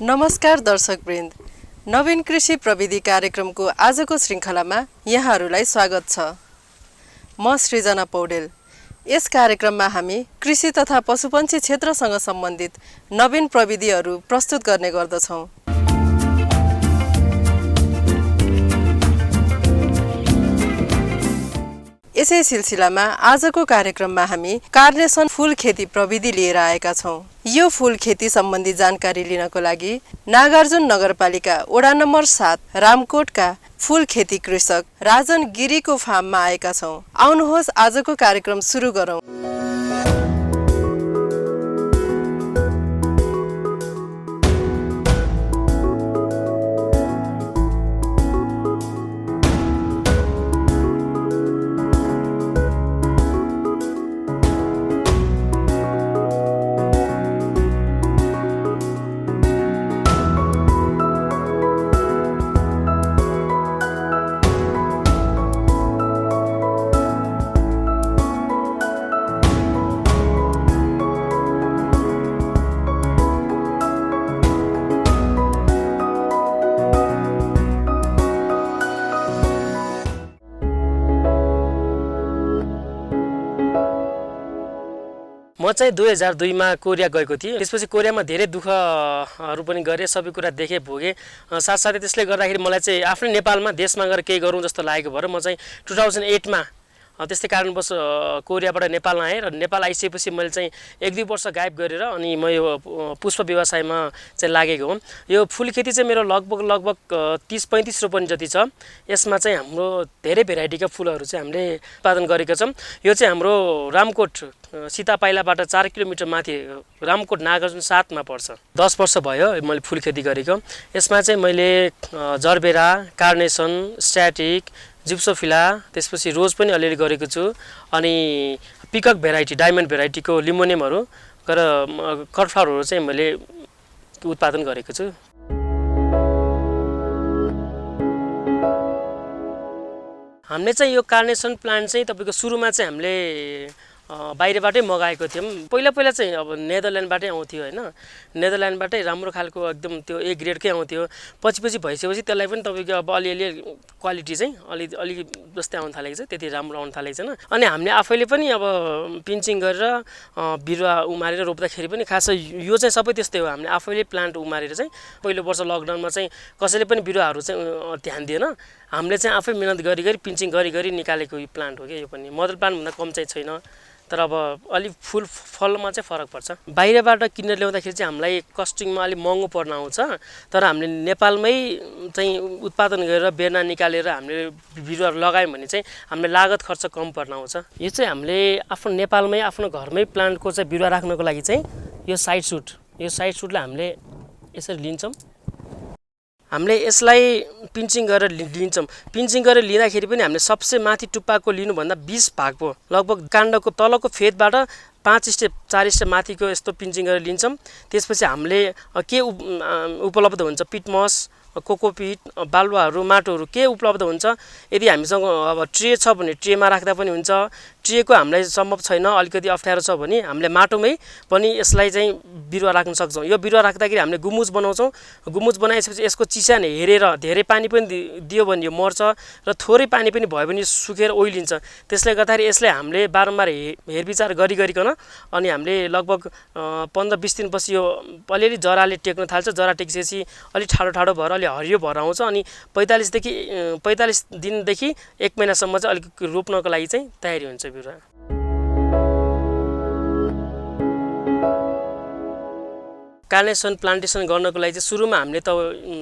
नमस्कार दर्शकवृन्द, नवीन कृषि प्रविधि कार्यक्रमको आजको श्रृङ्खलामा यहाँहरूलाई स्वागत छ। म सृजना पौडेल। यस कार्यक्रममा हामी कृषि तथा पशुपन्छी क्षेत्रसँग सम्बन्धित नवीन प्रविधिहरू प्रस्तुत गर्ने गर्दछौँ। यसै सिलसिलामा आजको कार्यक्रममा हामी कार्नेसन फूल खेती प्रविधि लिएर आएका छौँ। यो फूल खेती सम्बन्धी जानकारी लिनको लागि नागार्जुन नगरपालिका वडा नम्बर 7 रामकोटका फूल खेती कृषक राजन गिरीको फार्ममा आएका छौँ। आउनुहोस् आजको कार्यक्रम सुरु गरौँ। म चाहिँ 2002 मा कोरिया गएको थिएँ। त्यसपछि कोरियामा धेरै दुःखहरू पनि गरेँ, सबै कुरा देखेँ भोगेँ। साथसाथै त्यसले गर्दाखेरि मलाई चाहिँ आफ्नै नेपालमा देशमा गएर केही गरौँ जस्तो लागेको भएर म चाहिँ 2008 मा त्यस्तै कारणवश कोरियाबाट नेपाल आएँ र नेपाल आइसकेपछि मैले चाहिँ 1-2 वर्ष गायब गरेर अनि म यो पुष्प व्यवसायमा चाहिँ लागेको हुँ। यो फुल खेती चाहिँ मेरो लगभग 30-35 रोपनी जति छ। यसमा चाहिँ हाम्रो धेरै भेराइटीका फुलहरू चाहिँ हामीले उत्पादन गरेका छौँ। यो चाहिँ हाम्रो रामकोट सीतापाइलाबाट 4 किलोमिटर माथि रामकोट नागार्जुन 7 मा पर्छ। 10 वर्ष भयो मैले फुल खेती गरेको। यसमा चाहिँ मैले जरबेरा, कार्नेसन, स्ट्याटिक, जिप्सोफिला, त्यसपछि रोज पनि अलिअलि गरेको छु। अनि पिकक भेराइटी, डायमन्ड भेराइटीको लिमोनियमहरू गरेर कटफ्लावरहरू चाहिँ मैले उत्पादन गरेको छु। हामीले चाहिँ यो कार्नेसन प्लान्ट चाहिँ तपाईँको सुरुमा चाहिँ हामीले बाहिरबाटै मगाएको थियौँ। पहिला चाहिँ अब नेदरल्यान्डबाटै आउँथ्यो हैन। नेदरल्यान्डबाटै राम्रो खालको एकदम त्यो ए ग्रेडकै आउँथ्यो। पछि भइसकेपछि त्यसलाई पनि तपाईँको अब अलिअलि क्वालिटी चाहिँ अलि जस्तै आउन थालेको छ, त्यति राम्रो आउन थालेको छैन। अनि हामीले आफैले पनि अब पिन्चिङ गरेर बिरुवा उमारेर रोप्दाखेरि पनि खास यो चाहिँ सबै त्यस्तै हो। हामीले आफैले प्लान्ट उमारेर चाहिँ पहिलो वर्ष लकडाउनमा चाहिँ कसैले पनि बिरुवाहरू चाहिँ ध्यान दिएन। हामीले चाहिँ आफै मेहनत गरी पिन्चिङ गरी निकालेको यो प्लान्ट हो क्या। यो पनि मदर प्लान्ट भन्दा कम चाहिँ छैन, तर अब अलि फलमा चाहिँ फरक पर्छ। बाहिरबाट किनेर ल्याउँदाखेरि चाहिँ हामीलाई कस्टिङमा अलिक महँगो पर्न आउँछ, तर हामीले नेपालमै चाहिँ उत्पादन गरेर बेर्ना निकालेर हामीले बिरुवाहरू लगायौँ भने चाहिँ हामीले लागत खर्च कम पर्न आउँछ। यो चाहिँ हामीले आफ्नो नेपालमै आफ्नो घरमै प्लान्टको चाहिँ बिरुवा राख्नको लागि चाहिँ यो साइड सुटलाई हामीले यसरी लिन्छौँ। हामीले यसलाई पिन्चिङ गरेर लिन्छौँ। पिन्चिङ गरेर लिँदाखेरि पनि हामीले सबसे माथि टुप्पाको लिनुभन्दा 20 भागको लगभग काण्डको तलको फेदबाट 5 स्टेप 4 स्टेप माथिको यस्तो पिन्चिङ गरेर लिन्छौँ। त्यसपछि हामीले के उपलब्ध हुन्छ, पिटमस, कोकोपिट, बालुवाहरू, माटोहरू के उपलब्ध हुन्छ। यदि हामीसँग अब ट्रे छ भने ट्रेमा राख्दा पनि हुन्छ। ट्रेको हामीलाई सम्भव छैन, अलिकति अप्ठ्यारो छ भने हामीले माटोमै पनि यसलाई चाहिँ बिरुवा राख्न सक्छौँ। यो बिरुवा राख्दाखेरि हामीले गुमुज बनाउँछौँ। गुमुज बनाएपछि यसको चिस्यान हेरेर धेरै पानी पनि दियो भने यो मर्छ र थोरै पानी पनि भयो भने सुकेर ओइलिन्छ। त्यसले गर्दाखेरि यसलाई हामीले बारम्बार हेरविचार गरिकन अनि हामीले लगभग 15-20 दिनपछि यो अलिअलि जराले टेक्न थाल्छ। जरा टेकिसकेपछि अलिक ठाडो भएर अलि हरियो भएर आउँछ। अनि 45 दिनदेखि 1 महिनासम्म चाहिँ अलिक रोप्नको लागि चाहिँ तयारी हुन्छ बिरुवा। कार्नेसन प्लान्टेसन गर्नको लागि चाहिँ सुरुमा हामीले त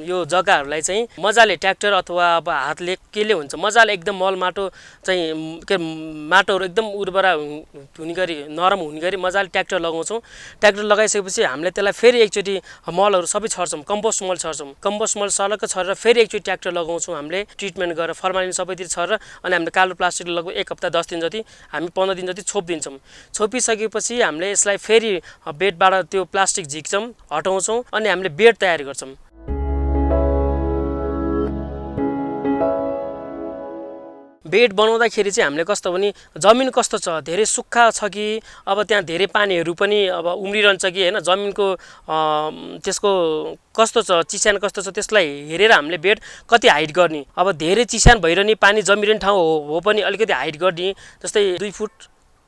यो जग्गाहरूलाई चाहिँ मजाले ट्र्याक्टर अथवा अब हातले केले हुन्छ मजाले एकदम मल माटो चाहिँ माटोहरू एकदम उर्वरा हुने गरी नरम हुने गरी मजाले ट्र्याक्टर लगाउँछौँ। ट्र्याक्टर लगाइसकेपछि हामीले त्यसलाई फेरि एकचोटि मलहरू सबै छर्छौँ, कम्पोस्ट मल छर्छौँ। कम्पोस्ट मल सरक्क छरेर फेरि एकचोटि ट्र्याक्टर लगाउँछौँ। हामीले ट्रिटमेन्ट गरेर फर्मालिन सबैतिर छरेर अनि हामीले कालो प्लास्टिक लगभग 1 हप्ता 10 दिन जति हामी 15 दिन जति छोपिदिन्छौँ। छोपिसकेपछि हामीले यसलाई फेरि बेडबाट त्यो प्लास्टिक झिक्छौँ, हटाउँछौँ अनि हामीले बेड तयार गर्छौँ। बेड बनाउँदाखेरि चाहिँ हामीले कस्तो भने जमिन कस्तो छ, धेरै सुक्खा छ कि अब त्यहाँ धेरै पानीहरू पनि अब उम्रिरहन्छ कि होइन, जमिनको त्यसको कस्तो छ, चिस्यान कस्तो छ, त्यसलाई हेरेर हामीले बेड कति हाइट गर्ने। अब धेरै चिस्यान भइरहने पानी जमिरहने ठाउँ हो पनि अलिकति हाइट गर्ने, जस्तै 2 फुट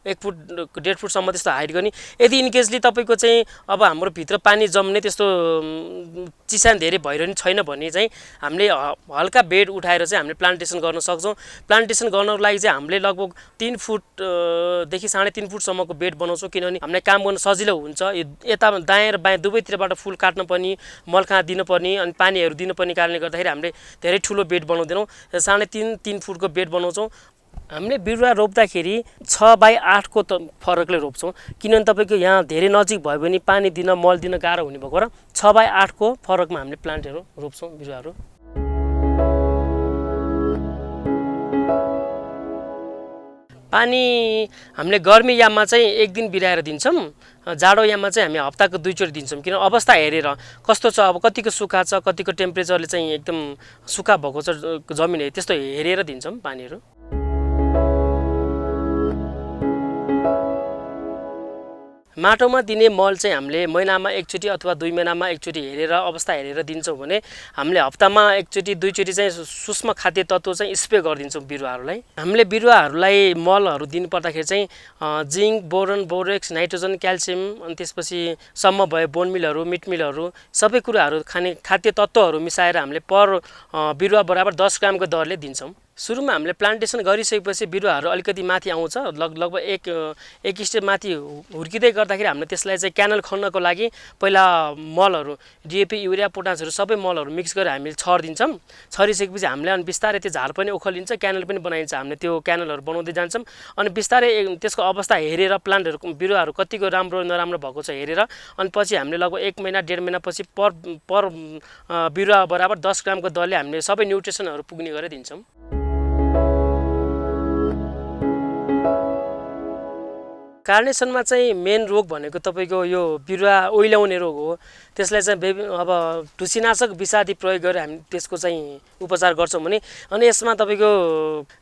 1 फुट 1.5 फुटसम्म त्यस्तो हाइट गर्ने। यदि इनकेसली तपाईँको चाहिँ अब हाम्रो भित्र पानी जम्ने त्यस्तो चिस्यान धेरै भइरहने छैन भने चाहिँ हामीले हल्का बेड उठाएर चाहिँ हामीले प्लान्टेसन गर्न सक्छौँ। प्लान्टेसन गर्नको लागि चाहिँ हामीले लगभग 3 फुटदेखि 3.5 फुटसम्मको बेड बनाउँछौँ, किनभने हामीलाई काम गर्न सजिलो हुन्छ। यता दायाँ र बायाँ दुवैतिरबाट फुल काट्न पर्ने, मलखा दिनुपर्ने अनि पानीहरू दिनुपर्ने कारणले गर्दाखेरि हामीले धेरै ठुलो बेड बनाउँदैनौँ, 3.5 फुटको बेड बनाउँछौँ। हामीले बिरुवा रोप्दाखेरि 6/8 को फरकले रोप्छौँ, किनभने तपाईँको यहाँ धेरै नजिक भयो भने पानी दिन मल दिन गाह्रो हुने भएको र 6/8 को फरकमा हामीले प्लान्टहरू रोप्छौँ बिरुवाहरू। पानी हामीले गर्मी याममा चाहिँ 1 दिन बिराएर दिन्छौँ, जाडो याममा चाहिँ हामी हप्ताको 2 चोटि दिन्छौँ। किन अवस्था हेरेर कस्तो छ, अब कतिको सुक्खा छ, कतिको टेम्परेचरले चाहिँ एकदम सुक्खा भएको छ जमिन है, त्यस्तो हेरेर दिन्छौँ पानीहरू। माटोमा दिने मल चाहिँ हामीले महिनामा 1 चोटि अथवा 2 महिनामा 1 चोटि हेरेर अवस्था हेरेर दिन्छौँ भने हामीले हप्तामा 1 चोटि 2 चोटि चाहिँ सूक्ष्म खाद्य तत्त्व चाहिँ स्प्रे गरिदिन्छौँ बिरुवाहरूलाई। हामीले बिरुवाहरूलाई मलहरू दिनुपर्दाखेरि चाहिँ zinc, boron, borax, nitrogen, calcium अनि त्यसपछि सम्म भयो बोन मिलहरू, मिट मिलहरू सबै कुराहरू खाने खाद्य तत्त्वहरू मिसाएर हामीले पर बिरुवा बराबर 10 ग्रामको दरले दिन्छौँ। सुरुमा हामीले प्लान्टेसन गरिसकेपछि बिरुवाहरू अलिकति माथि आउँछ, लगभग एक स्टेप माथि हुर्किँदै गर्दाखेरि हामीले त्यसलाई चाहिँ क्यानल खन्नको लागि पहिला मलहरू डिएपी, युरिया, पोटासहरू सबै मलहरू मिक्स गरेर हामीले छरिदिन्छौँ। छरिसकेपछि हामीले अनि बिस्तारै त्यो झार पनि उखलिन्छ, क्यानल पनि बनाइन्छ। हामीले त्यो क्यानलहरू बनाउँदै जान्छौँ अनि बिस्तारै त्यसको अवस्था हेरेर प्लान्टहरूको बिरुवाहरू कतिको राम्रो नराम्रो भएको छ हेरेर अनि पछि हामीले लगभग 1 महिना 1.5 महिनापछि पर बिरुवा बराबर 10 ग्रामको दरले हामीले सबै न्युट्रिसनहरू पुग्ने गरेर दिन्छौँ। कार्नेसनमा चाहिँ मेन रोग भनेको तपाईँको यो बिरुवा ओइलाउने रोग हो। त्यसलाई चाहिँ अब ढुसीनाशक विषादी प्रयोग गरेर हामी त्यसको चाहिँ उपचार गर्छौँ भने अनि यसमा तपाईँको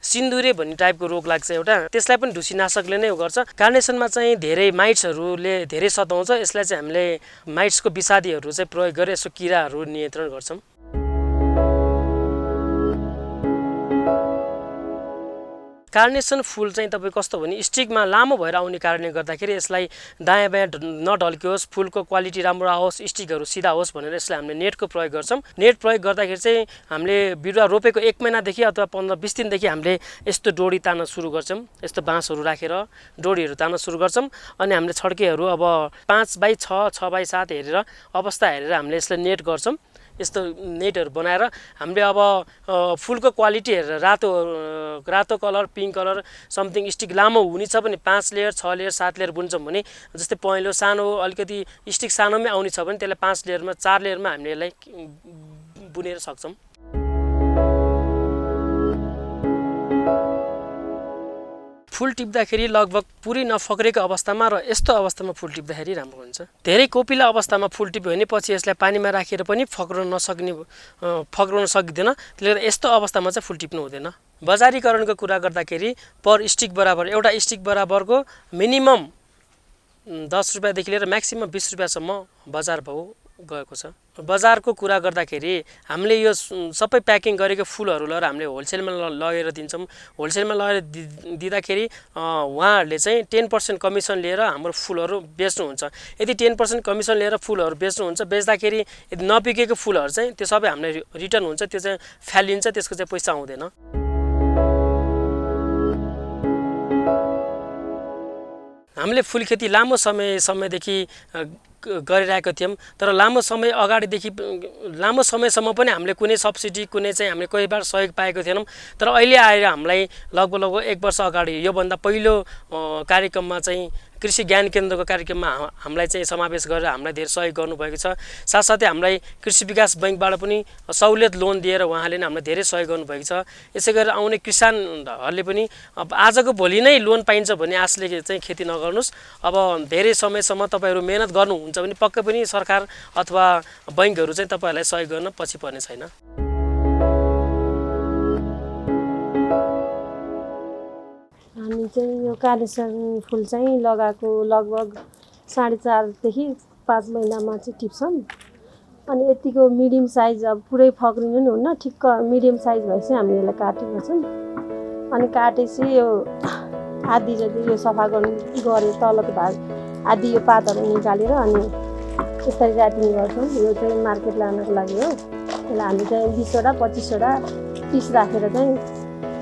सिन्दुरे भन्ने टाइपको रोग लाग्छ एउटा, त्यसलाई पनि ढुसीनाशकले नै गर्छ। कार्नेसनमा चाहिँ धेरै माइट्सहरूले धेरै सताउँछ, यसलाई चाहिँ हामीले माइट्सको विषादीहरू चाहिँ प्रयोग गरेर यसो किराहरू नियन्त्रण गर्छौँ। कार्नेसन फुल चाहिँ तपाईँ कस्तो भने स्टिकमा लामो भएर आउने कारणले गर्दाखेरि यसलाई दायाँ बायाँ नढल्कियोस्, फुलको क्वालिटी राम्रो आओस्, स्टिकहरू सिधा होस् भनेर यसलाई हामीले नेटको प्रयोग गर्छौँ। नेट प्रयोग गर्दाखेरि चाहिँ हामीले बिरुवा रोपेको 1 महिनादेखि अथवा 15-20 दिनदेखि हामीले यस्तो डोरी तान्न सुरु गर्छौँ, यस्तो बाँसहरू राखेर डोरीहरू तान्न सुरु गर्छौँ। अनि हामीले छड्केहरू अब 5/6, 6/7 हेरेर अवस्था हेरेर हामीले यसलाई नेट गर्छौँ। यस्तो नेटहरू बनाएर हामीले अब फुलको क्वालिटी हेरेर रातो colour, pink colour something stick लामो हुने छ भने 5 लेयर, 6 लेयर, 7 लेयर बुन्छौँ भने जस्तै पहेँलो सानो अलिकति स्टिक सानोमै आउने छ भने त्यसलाई 5 लेयरमा 4 लेयरमा हामीले यसलाई बुनेर सक्छौँ। फुल टिप्दाखेरि लगभग पुरै नफक्रेको अवस्थामा र यस्तो अवस्थामा फुल टिप्दाखेरि राम्रो हुन्छ। धेरै कोपिला अवस्थामा फुल टिप्यो भने पछि यसलाई पानीमा राखेर पनि फक्राउन सकिँदैन, त्यसले गर्दा यस्तो अवस्थामा चाहिँ फुल टिप्नु हुँदैन। बजारीकरणको कुरा गर्दाखेरि पर स्टिक बराबर एउटा स्टिक बराबरको मिनिमम 10 रुपियाँदेखि लिएर म्याक्सिमम 20 रुपियाँसम्म बजार भाउ गएको छ। बजारको कुरा गर्दाखेरि हामीले यो सबै प्याकिङ गरेको फुलहरू लगेर हामीले होलसेलमा लगेर दिन्छौँ। होलसेलमा लगेर दिँदाखेरि उहाँहरूले चाहिँ 10% कमिसन लिएर हाम्रो फुलहरू बेच्नुहुन्छ। यदि 10% कमिसन लिएर फुलहरू बेच्नुहुन्छ, बेच्दाखेरि यदि नबिकेको फुलहरू चाहिँ त्यो सबै हामीलाई रिटर्न हुन्छ, त्यो चाहिँ फ्यालिन्छ, त्यसको चाहिँ पैसा आउँदैन। हामीले फुल खेती लामो समयदेखि गरिरहेको थियौँ, तर लामो समयसम्म पनि हामीले कुनै सब्सिडी कुनै चाहिँ हामीले कोही बार सहयोग पाएको थिएनौँ। तर अहिले आएर हामीलाई लगभग 1 वर्ष अगाडि योभन्दा पहिलो कार्यक्रममा चाहिँ कृषि ज्ञान केन्द्रको कार्यक्रममा हामीलाई चाहिँ समावेश गरेर हामीलाई धेरै सहयोग गर्नुभएको छ। साथसाथै हामीलाई कृषि विकास बैङ्कबाट पनि सहुलियत लोन दिएर उहाँले नै हामीलाई धेरै सहयोग गर्नुभएको छ। यसै गरेर आउने किसानहरूले पनि अब आजको भोलि नै लोन पाइन्छ भन्ने आशले चाहिँ खेती नगर्नुहोस्। अब धेरै समयसम्म तपाईँहरू मेहनत गर्नुहुन्छ भने पक्कै पनि सरकार अथवा बैङ्कहरू चाहिँ तपाईँहरूलाई सहयोग गर्न पछि पर्ने छैन। हामी चाहिँ यो कार्नेसन फुल चाहिँ लगाएको लगभग 4.5 देखि 5 महिनामा चाहिँ टिप्छौँ। अनि यतिको मिडियम साइज अब पुरै फक्रिनु नि हुन्न, ठिक्क मिडियम साइज भएपछि हामीले यसलाई काटेको छौँ। अनि काटेपछि यो आधी जति यो सफा गरे तलको भाग आधी यो पातहरू निकालेर अनि यसरी ऱ्यापिङ गर्छौँ। यो चाहिँ मार्केट लानको लागि हो। यसलाई हामी चाहिँ 20वटा 25वटा पिस राखेर चाहिँ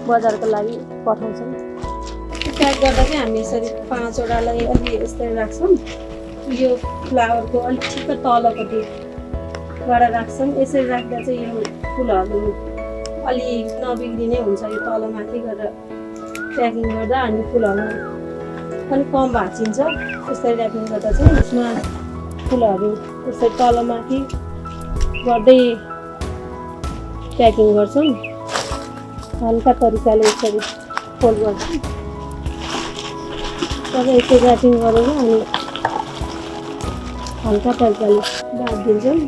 बजारको लागि पठाउँछौँ। प्याक गर्दा चाहिँ हामी यसरी 5वटालाई अलि यसरी राख्छौँ। यो फ्लावरको अलिक ठिक्क तलपट्टिबाट राख्छौँ। यसरी राख्दा चाहिँ यो फुलहरू अलि नबिग्रिने हुन्छ। यो तलमाथि गरेर प्याकिङ गर्दा अनि फुलहरू अलिक कम भाँचिन्छ। यसरी ऱ्यापिङ गर्दा चाहिँ यसमा फुलहरू यसरी तलमाथि गर्दै प्याकिङ गर्छौँ। हल्का तरिकाले यसरी फोल्ड गर्छौँ। तब यसरी ऱ्यापिङ गरेर अनि हल्का तरिकाले बाँधिदिन्छौँ।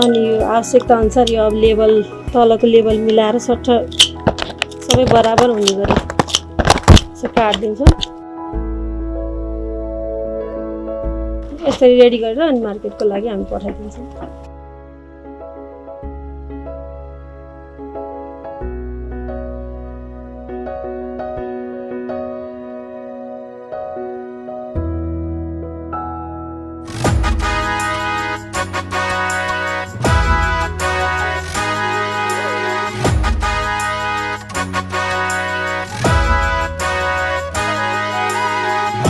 अनि यो आवश्यकता अनुसार यो अब लेभल तलको लेभल मिलाएर सट्ट सबै बराबर हुने गरी यसो काटिदिन्छौँ। यसरी रेडी गरेर अनि मार्केटको लागि हामी पठाइदिन्छौँ।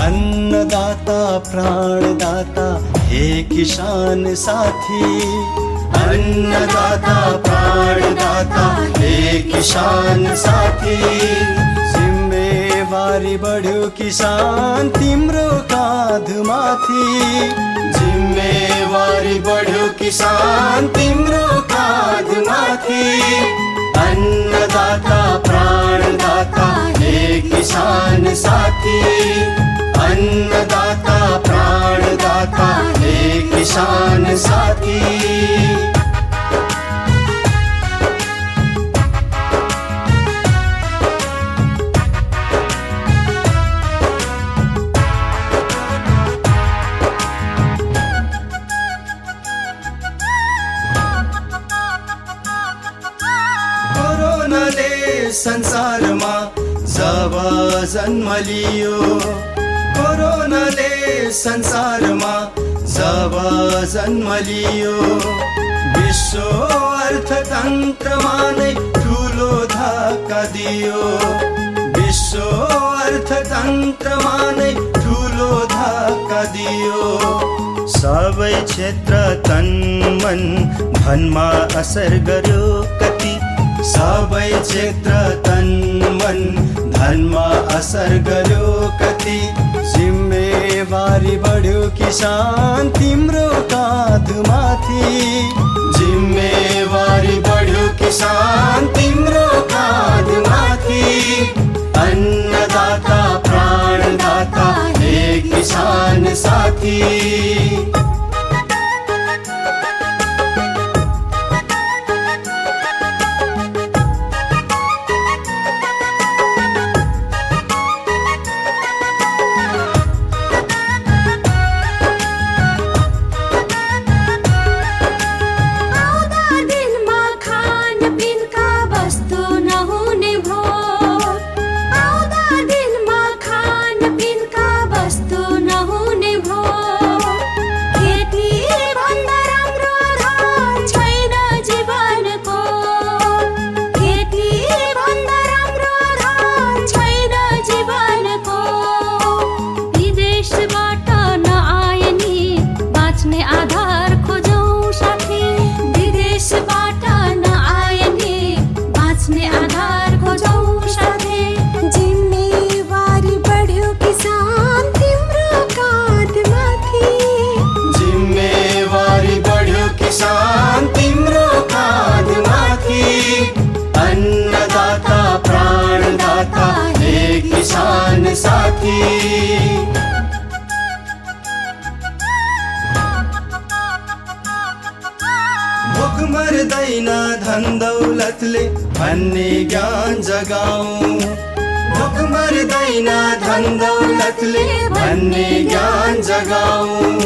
अन्नदाता प्राणदाता हे किसान साथी, अन्नदाता प्राणदाता हे किसान साथी। जिम्मेवारी बढ्यो किसान तिम्रो काँधमाथि, जिम्मेवारी बढ्यो किसान तिम्रो काँधमाथि। अन्नदाता प्राणदाता हे किसान साथी, अन्नदाता प्राणदाता हे किसान साथी। कोरोनाले संसारमा जब जन्म लियो, कोरोनाले संसारमा जब जन्म लियो, विश्व अर्थतन्त्रमा नै ठुलो धक्का दियो, विश्व अर्थतन्त्रमा नै ठुलो धक्का दियो। सबै क्षेत्र तन मन धनमा असर गर्यो कति, सबै क्षेत्र तन मन धनमा असर गर्यो कति। जिम्मेवारी बढ्यो किसान तिम्रो काँधमाथि, जिम्मेवारी बढ्यो किसान तिम्रो काँधमाथि। अन्नदाता प्राणदाता हे किसान साथी। किसान साथी। भोक मर्दैन धन दौलतले भन्ने ज्ञान जगाऊ। भोक मर्दैन धन दौलतले भन्ने ज्ञान जगाऊ।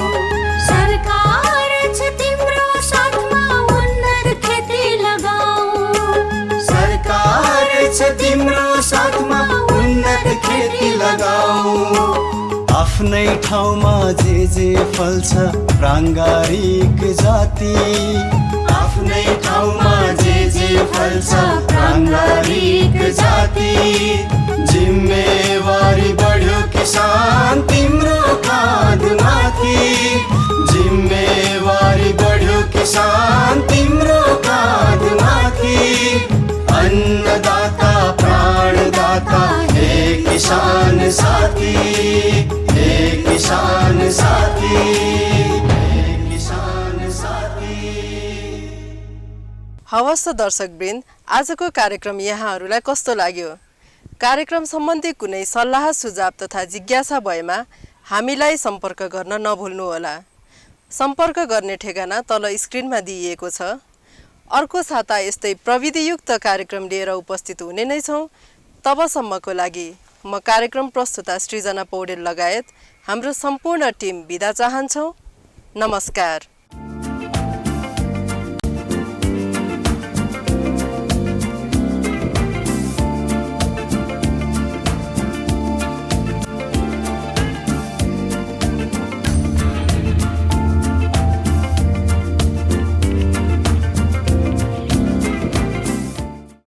सरकार छ तिम्रो साथमा उन्नत खेती लगाऊ। सरकार छ तिम्रो साथमा उन्नत खेती लगाऊ। आफ्नै ठाउँमा जे फल्छ प्राङ्गारिक जाति। आफ्नै ठाउँमा जे फल्छ प्राङ्गारिक जाति। जिम्मेवारी बढ्यो किसान तिम्रो काँधमाथि। जिम्मेवारी बढ्यो किसान तिम्रो काँधमाथि। अन्नदाता प्राणदाता हे किसान साथी। हे किसान साथी। हे किसान साथी। हवस् त दर्शकवृन्द, आजको कार्यक्रम यहाँहरूलाई कस्तो लाग्यो? कार्यक्रम सम्बन्धी कुनै सल्लाह सुझाव तथा जिज्ञासा भएमा हामीलाई सम्पर्क गर्न नभुल्नुहोला। सम्पर्क गर्ने ठेगाना तल स्क्रिनमा दिइएको छ। अर्को साता यस्तै प्रविधियुक्त कार्यक्रम लिएर उपस्थित हुने नै छौँ। तबसम्मको लागि म कार्यक्रम प्रस्तुता सृजना पौडेल लगायत हाम्रो सम्पूर्ण टिम बिदा चाहन्छौँ। नमस्कार।